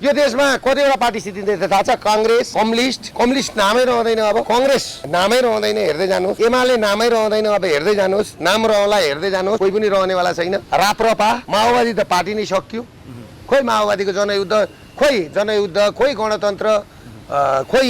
यो देशमा कतिवटा पार्टी सिद्धिँदैछ थाहा छ? कांग्रेस, कम्युनिस्ट नामै रहँदैन, अब कांग्रेस नामै रहँदैन, हेर्दै जानुहोस्। एमाले नामै रहँदैन, अब हेर्दै जानुहोस्। नाम रहला, हेर्दै जानुहोस्। कोही पनि रहनेवाला छैन। राप्रपा, माओवादी त पार्टी नै सक्यो। खोइ माओवादीको जनयुद्ध, खोइ गणतन्त्र, खोइ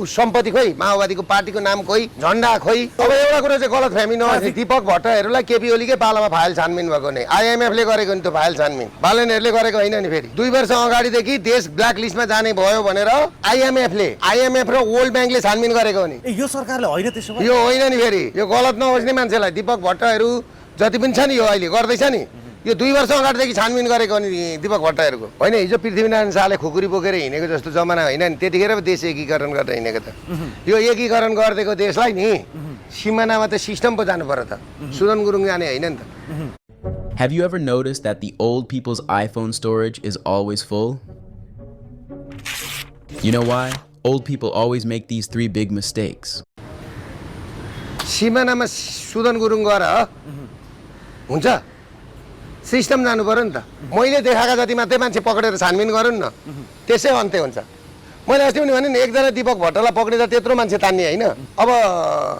सम्पत्ति, खोइ माओवादीको पार्टीको नाम, खोइ झण्डा, खोइ। अब एउटा कुरा चाहिँ गलत फहमी नहोस्। दीपक भट्टराईहरूलाई केपी ओलीकै पालामा फाइल छानबिन भएको नै, आइएमएफले गरेको नि त्यो फाइल छानबिन, बालनहरूले गरेको होइन नि। फेरि 2 वर्ष अगाडिदेखि देश ब्ल्याक लिस्टमा जाने भयो भनेर आइएमएफ र वर्ल्ड ब्याङ्कले छानबिन गरेको हो नि। यो सरकारले होइन त्यसो भए? यो होइन नि। फेरि यो गलत नहोस् नि मान्छेलाई। दीपक भट्टराईहरू जति पनि छ नि, यो अहिले गर्दैछ नि, यो 2 वर्ष अगाडिदेखि छानबिन गरेको नि दीपक भट्टराईहरूको होइन। हिजो पृथ्वीनारायण शाहले खुकुरी बोकेर हिँडेको जस्तो जमाना होइन नि। त्यतिखेर पो देश एकीकरण गरेर हिँडेको त। यो एकीकरण गरिदिएको देशलाई नि सिमानामा त सिस्टम पो जानु पर्यो त, सुदन गुरुङ जाने होइन नि त। Have you ever noticed that the old people's iPhone storage is always full? You know why? Old people always make these 3 big mistakes. सिमानामा सुदन गुरुङ गएर हुन्छ, सिस्टम जानु पर्यो नि त। मैले देखाएका जति मात्रै मान्छे पक्रेर छानबिन गरून् न, त्यसै अन्त्य हुन्छ। मैले अस्ति पनि भने नि, एकजना दीपक भट्टलाई पक्रेर त्यत्रो मान्छे तान्ने होइन। अब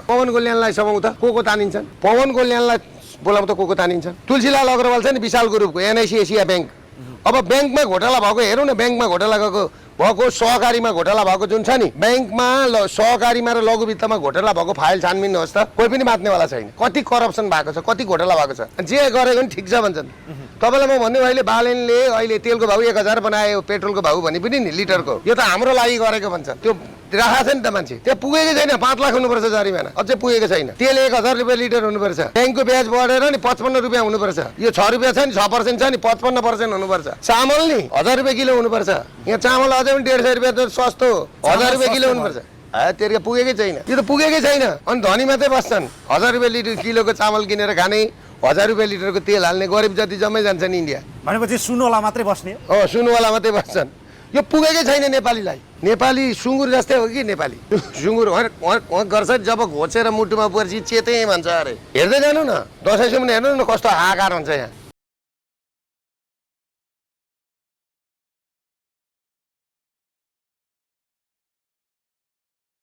पवन कल्याणलाई समाउँ त को तानिन्छन्? पवन कल्याणलाई बोलाउँ त को तानिन्छन्? तुलसीलाल अग्रवाल छ नि, विशाल ग्रुपको एनआइसी एसिया ब्याङ्क। अब ब्याङ्कमा घोटाला भएको हेरौँ न। ब्याङ्कमा घोटाला भएको सहकारीमा घोटाला भएको जुन छ नि, ब्याङ्कमा सहकारीमा र लघु वित्तमा घोटाला भएको फाइल छानबिन्नुहोस् त, कोही पनि बाँच्नेवाला छैन। कति करप्सन भएको छ, कति घोटाला भएको छ। जे गरेको पनि ठिक छ भन्छन्। तपाईँलाई म भन्दै अहिले बालेनले अहिले तेलको भाउ 1000 बनायो, पेट्रोलको भाउ भने पनि नि लिटरको, यो त हाम्रो लागि गरेको भन्छन्। त्यो राखा छ नि त मान्छे, त्यहाँ पुगेकै छैन। 5 लाख हुनुपर्छ जरिमाना, अझै पुगेको छैन। तेल 1000 रुपियाँ लिटर हुनुपर्छ। ब्याङ्कको ब्याज बढेर नि 55 रुपियाँ हुनुपर्छ। यो 6 रुपियाँ छ नि, 6% छ नि, 55% हुनुपर्छ। चामल नि 1000 रुपियाँ किलो हुनुपर्छ। यहाँ चामल अझै पनि 150 रुपियाँ त सस्तो, 1000 रुपियाँ किलो हुनुपर्छ। तेरिया पुगेकै छैन, यो त पुगेकै छैन। अनि धनी मात्रै बस्छन्। 1000 रुपियाँ लिटर किलोको चामल किनेर खाने, 1000 रुपियाँ लिटरको तेल हाल्ने, गरिब जति जम्मै जान्छन् इन्डिया। भनेपछि सुनवाला मात्रै बस्ने हो, सुनवाला मात्रै बस्छन्। यो पुगेकै छैन नेपालीलाई। नेपाली सुँगुर जस्तै हो कि नेपाली सुँगुर गर्छ, जब घोचेर मुटुमा पर्छ चेतै भन्छ अरे। हेर्दै जानु न, दसैँ सुमन हेर्नु न कस्तो हाहाकार हुन्छ यहाँ।